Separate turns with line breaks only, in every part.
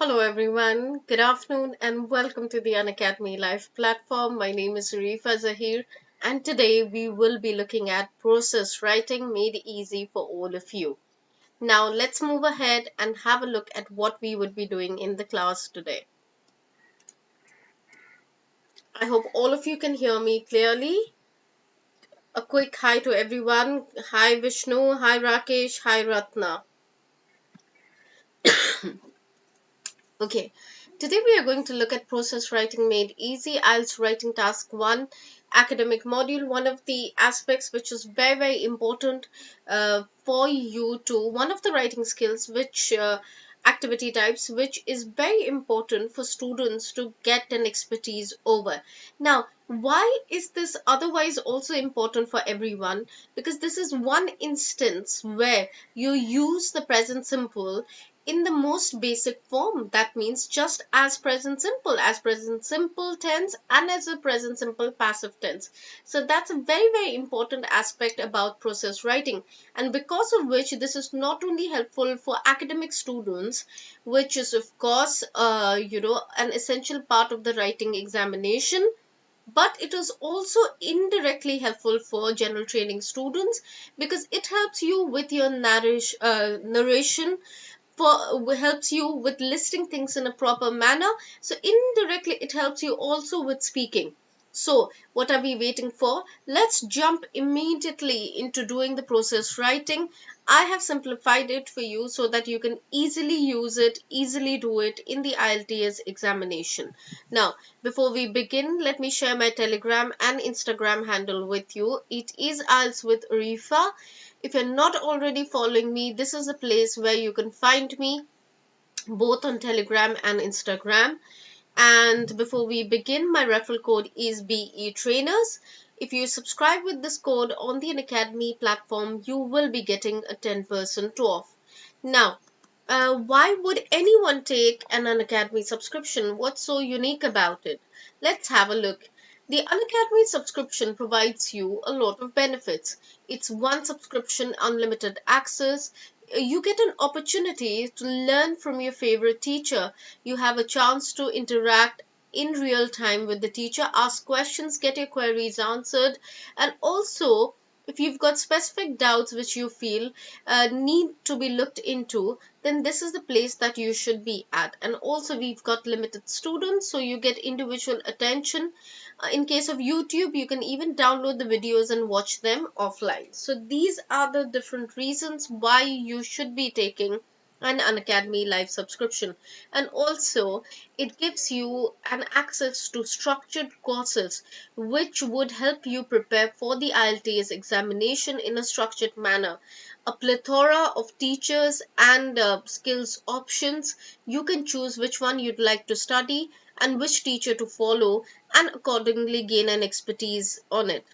Hello everyone, good afternoon and welcome to the Unacademy Live platform. My name is Arifa Zahir and today we will be looking at process writing made easy for all of you. Now let's move ahead and have a look at what we would be doing in the class today. I hope all of you can hear me clearly. A quick hi to everyone. Hi Vishnu, hi Rakesh, hi Ratna. Okay, today we are going to look at process writing made easy, IELTS writing task 1, academic module. One of the aspects which is very important for you to, one of the writing skills which activity types which is very important for students to get an expertise over. Now, why is this otherwise also important for everyone? Because this is one instance where you use the present simple in the most basic form. That means just as present simple tense and as a present simple passive tense. So that's a very important aspect about process writing, and because of which this is not only helpful for academic students, which is of course an essential part of the writing examination, but it is also indirectly helpful for general training students because it helps you with your narration, for helps you with listing things in a proper manner. So indirectly it helps you also with speaking. So what are we waiting for? Let's jump immediately into doing the process writing. I have simplified it for you so that you can easily use it, easily do it in the IELTS examination. Now, before we begin, let me share my Telegram and Instagram handle with you. It is IELTS with Arifa. If you're not already following me, this is a place where you can find me both on Telegram and Instagram. And before we begin, my referral code is BE Trainers. If you subscribe with this code on the Unacademy platform, you will be getting a 10% off. Now, why would anyone take an Unacademy subscription? What's so unique about it? Let's have a look. The Unacademy subscription provides you a lot of benefits. It's one subscription, unlimited access. You get an opportunity to learn from your favorite teacher. You have a chance to interact in real time with the teacher, ask questions, get your queries answered, and also if you've got specific doubts which you feel need to be looked into, then this is the place that you should be at. And also we've got limited students, so you get individual attention. In case of YouTube, you can even download the videos and watch them offline. So these are the different reasons why you should be taking an Unacademy live subscription. And also it gives you an access to structured courses which would help you prepare for the IELTS examination in a structured manner. A plethora of teachers and skills options. You can choose which one you'd like to study and which teacher to follow, and accordingly gain an expertise on it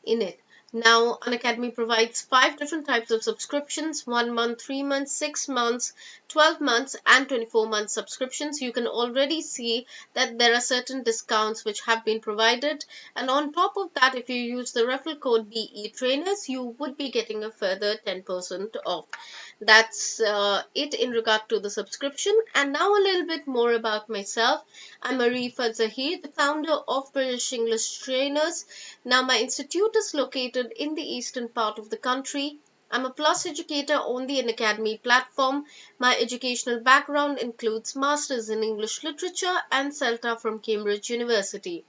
in it. Now, Unacademy provides 5 different types of subscriptions: 1 month, 3 months, 6 months, 12 months, and 24-month subscriptions. You can already see that there are certain discounts which have been provided. And on top of that, if you use the referral code BE Trainers, you would be getting a further 10% off. That's it in regard to the subscription. And now a little bit more about myself. I'm Arifa Zahir, the founder of British English Trainers. Now, my institute is located in the eastern part of the country. I'm a plus educator on the Unacademy platform. My educational background includes Masters in English Literature and CELTA from Cambridge University.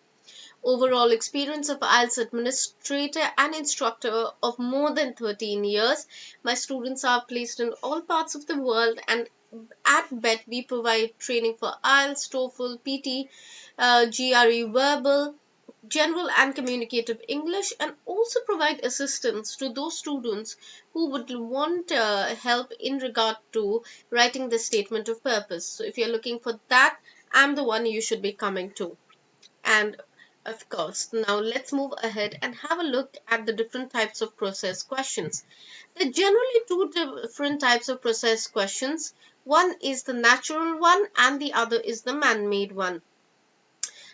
Overall experience of IELTS administrator and instructor of more than 13 years. My students are placed in all parts of the world, and at BET we provide training for IELTS, TOEFL, PT, GRE verbal, general and communicative English, and also provide assistance to those students who would want help in regard to writing the statement of purpose. So if you're looking for that, I'm the one you should be coming to. And of course, now let's move ahead and have a look at the different types of process questions. There are generally two different types of process questions. One is the natural one and the other is the man-made one.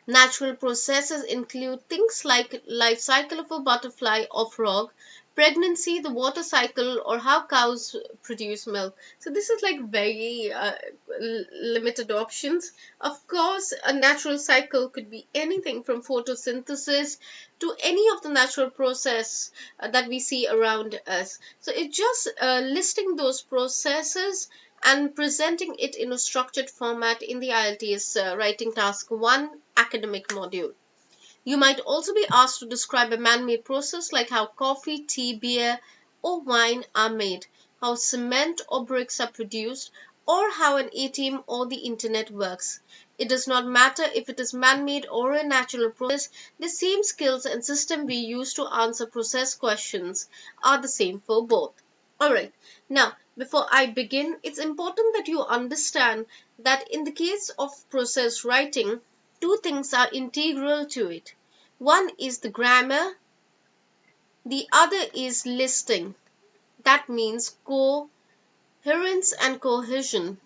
Natural processes include things like life cycle of a butterfly or frog, pregnancy, the water cycle, or how cows produce milk. So this is like very limited options. Of course, a natural cycle could be anything from photosynthesis to any of the natural process that we see around us. So it's just listing those processes and presenting it in a structured format in the IELTS writing task 1 academic module. You might also be asked to describe a man-made process like how coffee, tea, beer, or wine are made, how cement or bricks are produced, or how an ATM or the internet works. It does not matter if it is man-made or a natural process, the same skills and system we use to answer process questions are the same for both. Alright, now before I begin, it's important that you understand that in the case of process writing, two things are integral to it. One is the grammar, the other is listing. That means coherence and cohesion.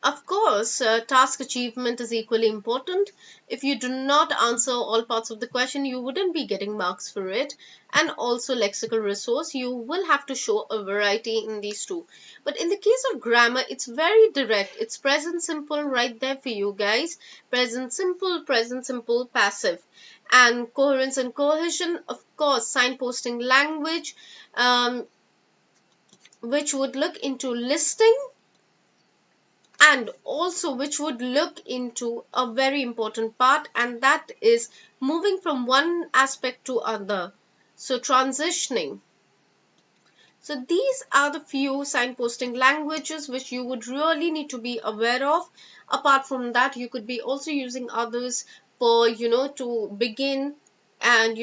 Of course, task achievement is equally important. If you do not answer all parts of the question, you wouldn't be getting marks for it. And also lexical resource, you will have to show a variety in these two. But in the case of grammar, it's very direct. It's present simple right there for you guys. Present simple, passive. And coherence and cohesion, of course, signposting language, which would look into listing, and also which would look into a very important part, and that is moving from one aspect to other, so transitioning. So these are the few signposting languages which you would really need to be aware of. Apart from that, you could be also using others for to begin, and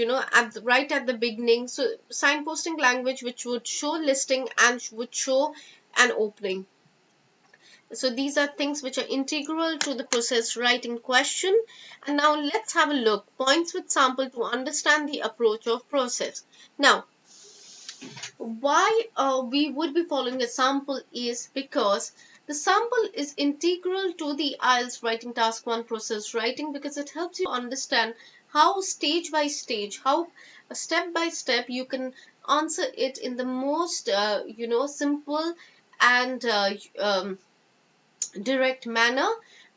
right at the beginning. So signposting language which would show listing and would show an opening. So these are things which are integral to the process writing question. And now let's have a look. Points with sample to understand the approach of process. Now, why we would be following a sample is because the sample is integral to the IELTS writing task 1 process writing, because it helps you understand how stage by stage, how step by step you can answer it in the most simple and direct manner,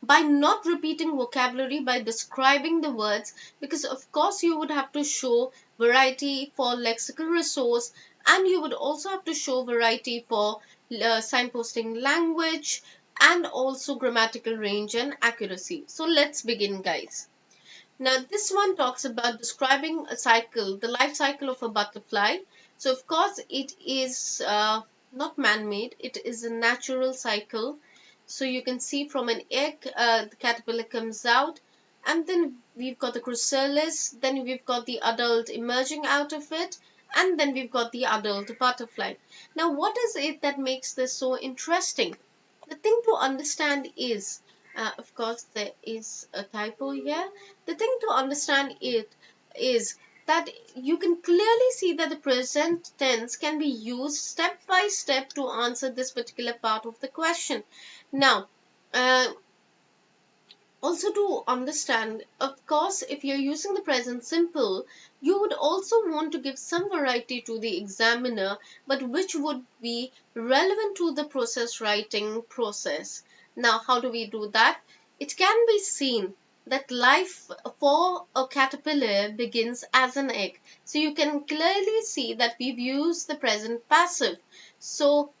by not repeating vocabulary, by describing the words, because of course you would have to show variety for lexical resource, and you would also have to show variety for signposting language, and also grammatical range and accuracy. So let's begin, guys. Now this one talks about describing a cycle, the life cycle of a butterfly. So of course it is not man-made, it is a natural cycle. So you can see from an egg, the caterpillar comes out, and then we've got the chrysalis, then we've got the adult emerging out of it, and then we've got the adult butterfly. Now, what is it that makes this so interesting? The thing to understand is, of course, there is a typo here. The thing to understand it is that you can clearly see that the present tense can be used step by step to answer this particular part of the question. Now, also to understand, of course, if you're using the present simple, you would also want to give some variety to the examiner, but which would be relevant to the process writing process. Now, how do we do that? It can be seen that life for a caterpillar begins as an egg. So you can clearly see that we've used the present passive. So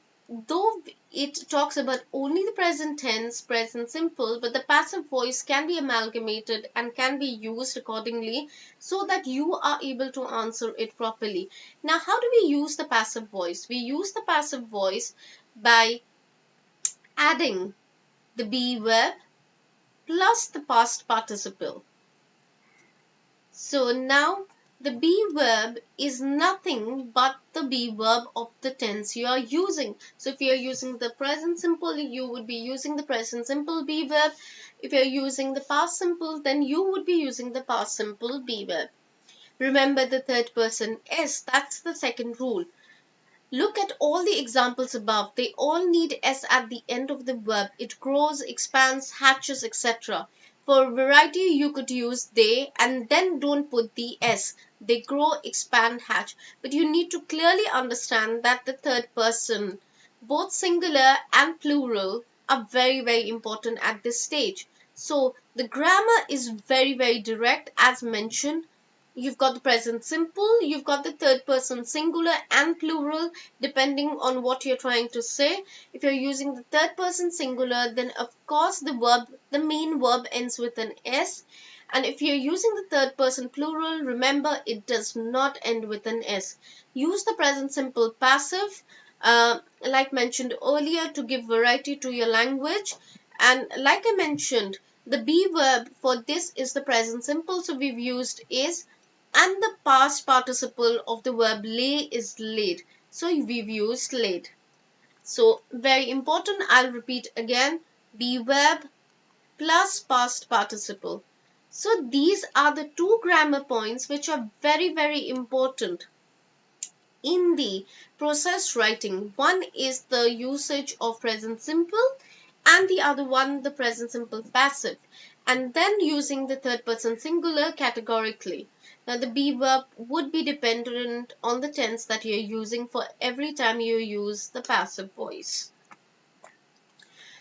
though it talks about only the present tense, present simple, but the passive voice can be amalgamated and can be used accordingly so that you are able to answer it properly. Now, how do we use the passive voice? We use the passive voice by adding the be verb plus the past participle. So now the be verb is nothing but the be verb of the tense you are using. So if you are using the present simple, you would be using the present simple be verb. If you are using the past simple, then you would be using the past simple be verb. Remember the third person s, that's the second rule. Look at all the examples above. They all need s at the end of the verb. It grows, expands, hatches, etc. For variety, you could use they and then don't put the s. they grow, expand, hatch. But you need to clearly understand that the third person, both singular and plural, are very, very important at this stage. So the grammar is very, very direct as mentioned. You've got the present simple, you've got the third person singular and plural depending on what you're trying to say. If you're using the third person singular, then of course the main verb ends with an S. And if you're using the third person plural, remember it does not end with an S. Use the present simple passive, like mentioned earlier, to give variety to your language. And like I mentioned, the be verb for this is the present simple, so we've used is, and the past participle of the verb lay is laid, so we've used laid. So very important, I'll repeat again, be verb plus past participle. So these are the two grammar points which are very, very important in the process writing. One is the usage of present simple and the other one the present simple passive, and then using the third person singular categorically. Now the be verb would be dependent on the tense that you're using for every time you use the passive voice.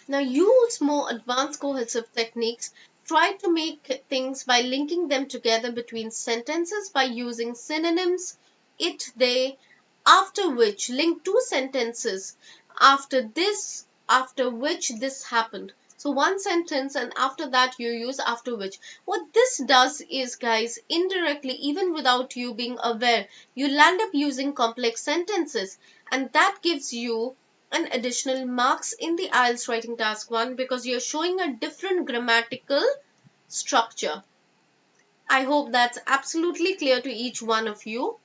Now use more advanced cohesive techniques. Try to make things by linking them together between sentences by using synonyms, it, they, after which, link two sentences, after this, after which this happened. So one sentence and after that you use after which. What this does is, guys, indirectly, even without you being aware, you land up using complex sentences, and that gives you an additional marks in the IELTS writing task 1 because you're showing a different grammatical structure. I hope that's absolutely clear to each one of you.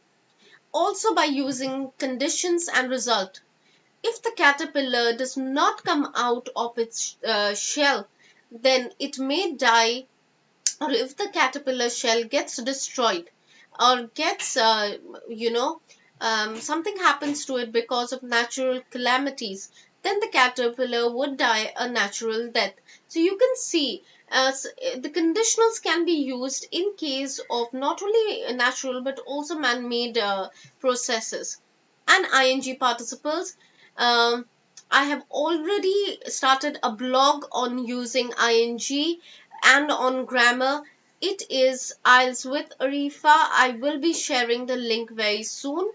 Also, by using conditions and result. If the caterpillar does not come out of its shell, then it may die, or if the caterpillar shell gets destroyed or gets, something happens to it because of natural calamities, then the caterpillar would die a natural death. So you can see the conditionals can be used in case of not only natural but also man-made processes. And ing participles, um, I have already started a blog on using ing and on grammar. It is IELTS with Arifa. I will be sharing the link very soon,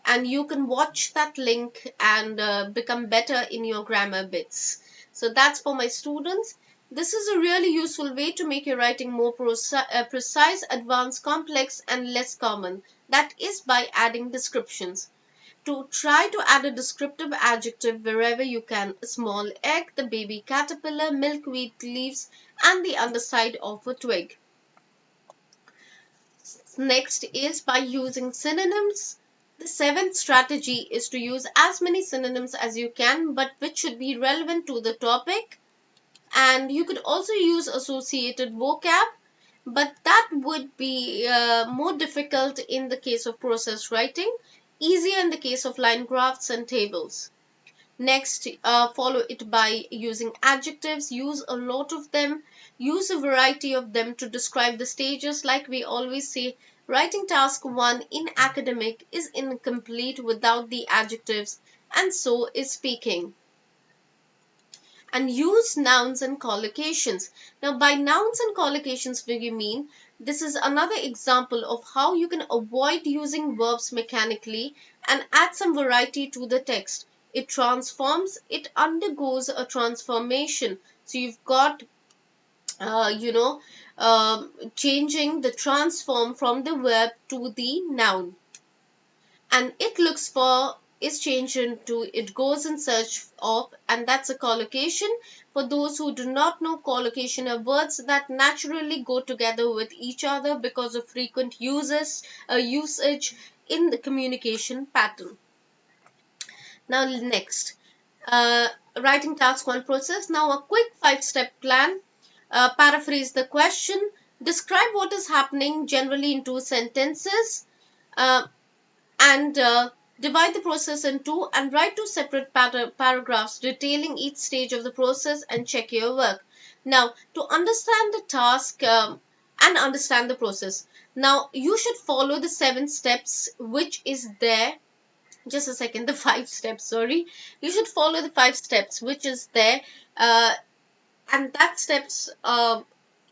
and you can watch that link and become better in your grammar bits. So that's for my students. This is a really useful way to make your writing more precise, advanced, complex, and less common. That is by adding descriptions. To try to add a descriptive adjective wherever you can: a small egg, the baby caterpillar, milkweed leaves, and the underside of a twig. Next is by using synonyms. The seventh strategy is to use as many synonyms as you can, but which should be relevant to the topic. And you could also use associated vocab, but that would be more difficult in the case of process writing, easier in the case of line graphs and tables. Next, follow it by using adjectives. Use a lot of them. Use a variety of them to describe the stages. Like we always say, writing task 1 in academic is incomplete without the adjectives, and so is speaking. And use nouns and collocations. Now, by nouns and collocations, what do you mean? This is another example of how you can avoid using verbs mechanically and add some variety to the text. It transforms, it undergoes a transformation. So you've got, changing the transform from the verb to the noun. And it looks for is changed into it goes in search of, and that's a collocation. For those who do not know, collocation are words that naturally go together with each other because of frequent usage in the communication pattern. Now next, writing task 1 process. Now a quick 5-step plan. Paraphrase the question. Describe what is happening generally in 2 sentences. And divide the process in 2 and write 2 separate paragraphs detailing each stage of the process and check your work. Now, to understand the task and understand the process. Now, you should follow the 7 steps which is there. Just a second, the 5 steps, sorry. You should follow the 5 steps which is there. Uh, and that steps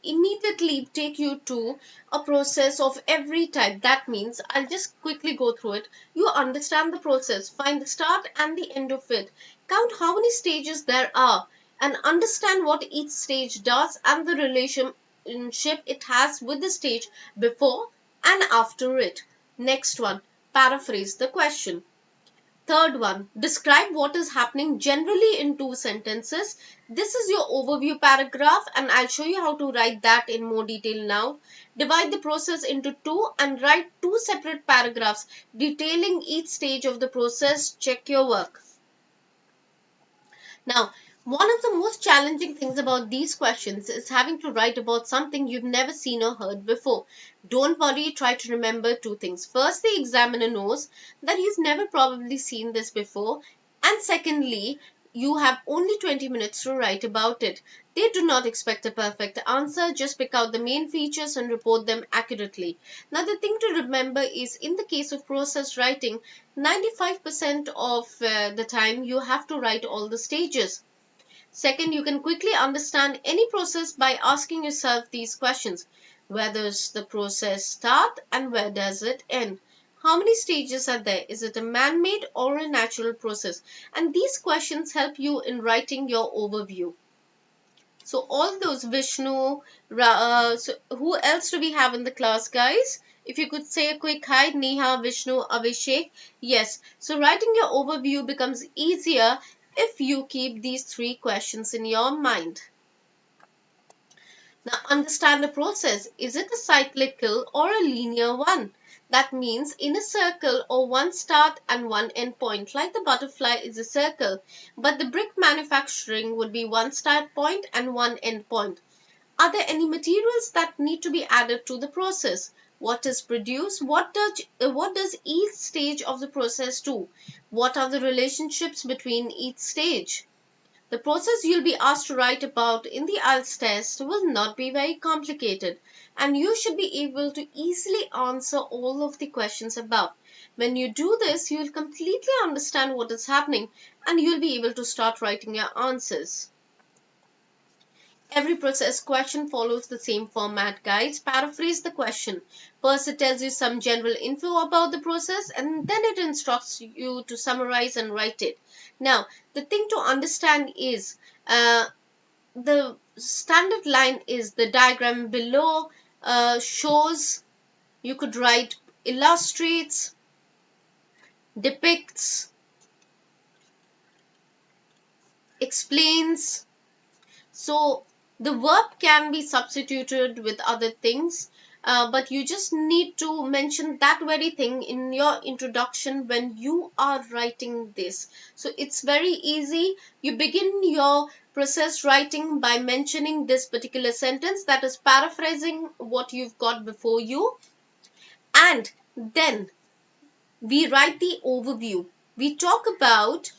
immediately take you to a process of every type. That means I'll just quickly go through it. You understand the process, find the start and the end of it, count how many stages there are, and understand what each stage does and the relationship it has with the stage before and after it. Next one, paraphrase the question. Third one, describe what is happening generally in 2 sentences. This is your overview paragraph, and I'll show you how to write that in more detail now. Divide the process into two and write 2 separate paragraphs detailing each stage of the process. Check your work. Now, one of the most challenging things about these questions is having to write about something you've never seen or heard before. Don't worry, try to remember 2 things. First, the examiner knows that he's never probably seen this before, and secondly, you have only 20 minutes to write about it. They do not expect a perfect answer, just pick out the main features and report them accurately. Now, the thing to remember is in the case of process writing, 95% of the time you have to write all the stages. Second, you can quickly understand any process by asking yourself these questions. Where does the process start and where does it end? How many stages are there? Is it a man-made or a natural process? And these questions help you in writing your overview. So all those Vishnu, so who else do we have in the class, guys? If you could say a quick hi, Neha, Vishnu, Abhishek. Yes. So writing your overview becomes easier if you keep these 3 questions in your mind. Now, understand the process. Is it a cyclical or a linear one? That means in a circle or one start and one end point, like the butterfly is a circle, but the brick manufacturing would be one start point and one end point. Are there any materials that need to be added to the process? What is produced? What does each stage of the process do? What are the relationships between each stage? The process you'll be asked to write about in the IELTS test will not be very complicated, and you should be able to easily answer all of the questions above. When you do this, you'll completely understand what is happening and you'll be able to start writing your answers. Every process question follows the same format, guys. Paraphrase the question. First, it tells you some general info about the process, and then it instructs you to summarize and write it. Now, the thing to understand is the standard line is the diagram below shows, you could write illustrates, depicts, explains. So the verb can be substituted with other things, but you just need to mention that very thing in your introduction when you are writing this. So it's very easy. You begin your process writing by mentioning this particular sentence, that is paraphrasing what you've got before you, and then we write the overview. We talk about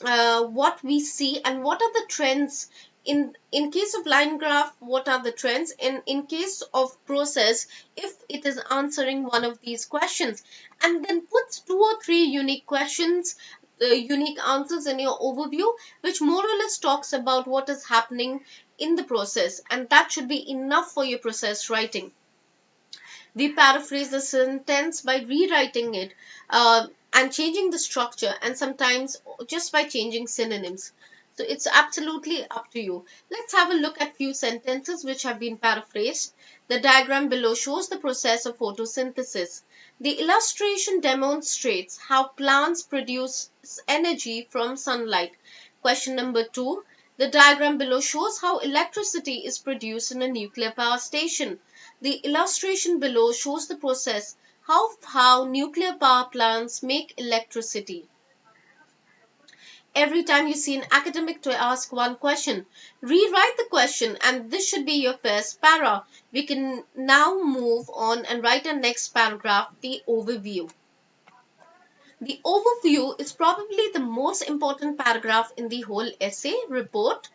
what we see and what are the trends. In case of line graph, what are the trends? In case of process, if it is answering one of these questions, and then puts 2 or 3 unique questions, unique answers in your overview, which more or less talks about what is happening in the process, and that should be enough for your process writing. We paraphrase the sentence by rewriting it and changing the structure, and sometimes just by changing synonyms. So it's absolutely up to you. Let's have a look at few sentences which have been paraphrased. The diagram below shows the process of photosynthesis. The illustration demonstrates how plants produce energy from sunlight. Question number 2. The diagram below shows how electricity is produced in a nuclear power station. The illustration below shows the process how nuclear power plants make electricity. Every time you see an academic to ask one question, rewrite the question, and this should be your first para. We can now move on and write our next paragraph, the overview. The overview is probably the most important paragraph in the whole essay report.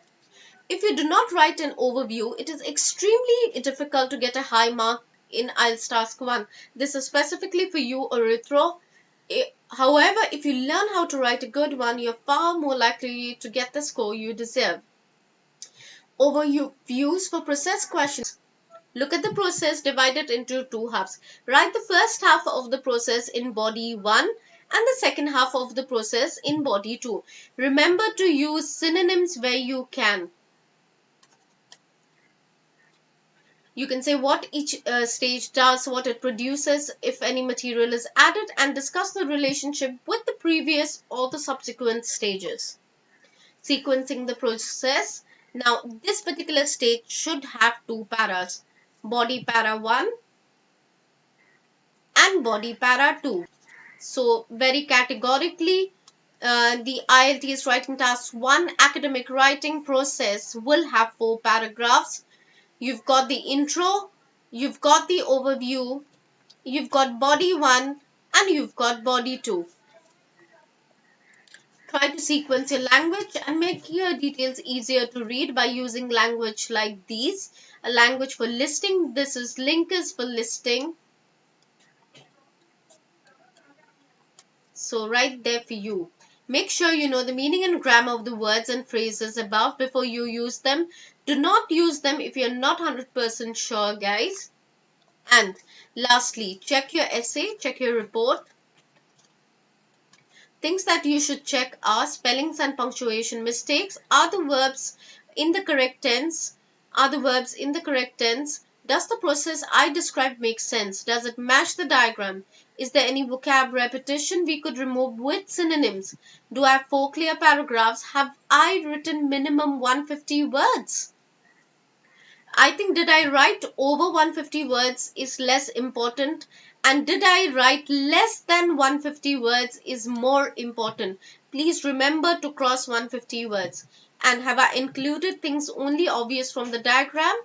If you do not write an overview, it is extremely difficult to get a high mark in IELTS Task 1. This is specifically for you, Arithro. However, if you learn how to write a good one, you're far more likely to get the score you deserve. Overviews for process questions. Look at the process, divide it into two halves. Write the first half of the process in body 1 and the second half of the process in body 2. Remember to use synonyms where you can. You can say what each stage does, what it produces, if any material is added, and discuss the relationship with the previous or the subsequent stages. Sequencing the process. Now, this particular stage should have two paras, body para 1 and body para 2. So, very categorically, the IELTS Writing Task 1 academic writing process will have 4 paragraphs. You've got the intro, you've got the overview, you've got body 1, and you've got body 2. Try to sequence your language and make your details easier to read by using language like these. A language for listing, this is linkers for listing. So right there for you. Make sure you know the meaning and grammar of the words and phrases above before you use them. Do not use them if you're not 100% sure, guys. And lastly, check your essay, check your report. Things that you should check are spellings and punctuation mistakes. Are the verbs in the correct tense? Are the verbs in the correct tense? Does the process I described make sense? Does it match the diagram? Is there any vocab repetition we could remove with synonyms? Do I have 4 clear paragraphs? Have I written minimum 150 words? I think did I write over 150 words is less important, and did I write less than 150 words is more important. Please remember to cross 150 words. And have I included things only obvious from the diagram?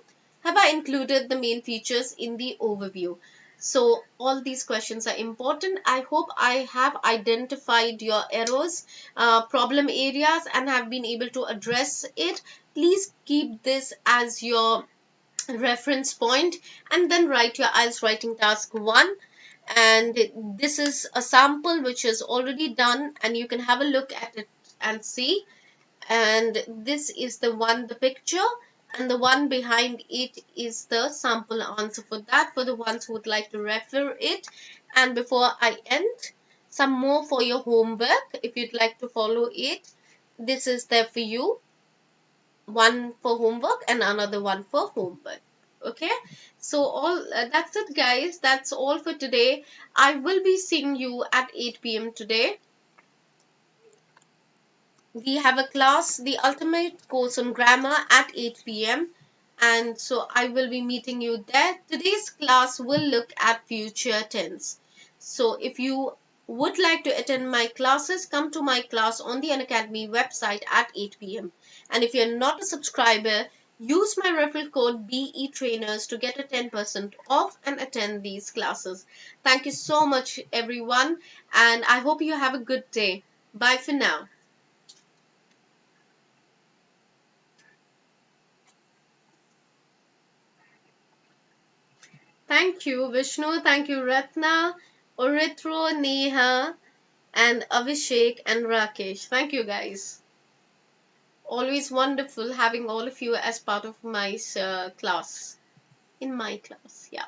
Have I included the main features in the overview? So all these questions are important. I hope I have identified your errors, problem areas, and have been able to address it. Please keep this as your reference point and then write your IELTS Writing Task 1. And this is a sample which is already done, and you can have a look at it and see. And this is the one, the picture, and the one behind it is the sample answer for that, for the ones who would like to refer it. And before I end, some more for your homework if you'd like to follow it. This is there for you, one for homework and another one for homework. Okay, so all that's it, guys. That's all for today. I will be seeing you at 8 p.m. today. We have a class, the ultimate course on grammar, at 8 p.m. and so I will be meeting you there. Today's class will look at future tense. So if you would like to attend my classes, come to my class on the Unacademy website at 8 p.m. And if you're not a subscriber, use my referral code BE Trainers to get a 10% off and attend these classes. Thank you so much, everyone, and I hope you have a good day. Bye for now. Thank you, Vishnu. Thank you, Ratna, Orithro, Neha, and Abhishek and Rakesh. Thank you, guys. Always wonderful having all of you as part of my class, in my class. Yeah.